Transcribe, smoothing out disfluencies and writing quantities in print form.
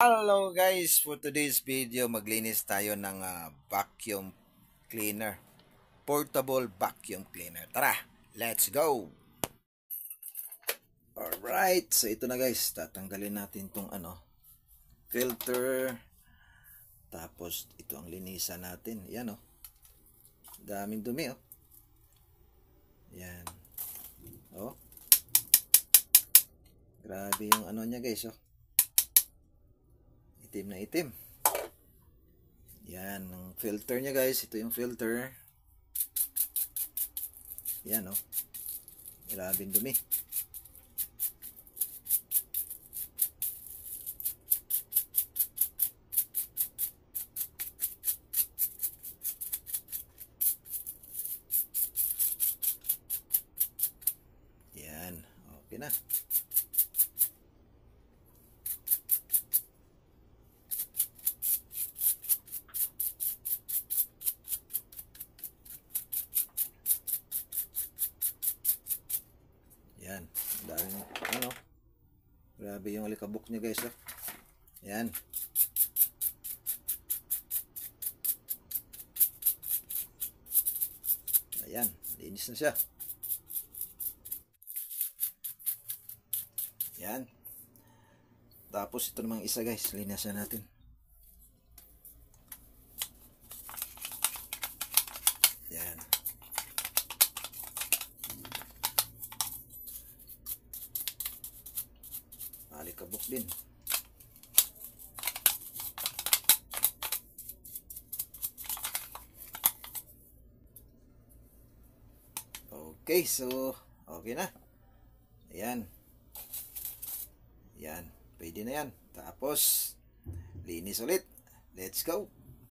Hello guys, for today's video maglinis tayo ng vacuum cleaner. Portable vacuum cleaner. Tara, let's go! Alright, so ito na guys, tatanggalin natin tong filter. Tapos ito ang linisan natin. Yan daming dumi Yan. Grabe yung niya guys Itim na itim. Yan, ang filter niya guys. Ito yung filter. Yan Grabing dumi. Yan, okay na. Yan, daming grabe yung alikabok niya guys Yan. Ayan, linis na siya. Yan. Tapos ito namang isa guys, linisan natin. Yan. Alikabok din. Okay, so okay na. Ayan. Yan, pwede na yan. Tapos linis ulit. Let's go.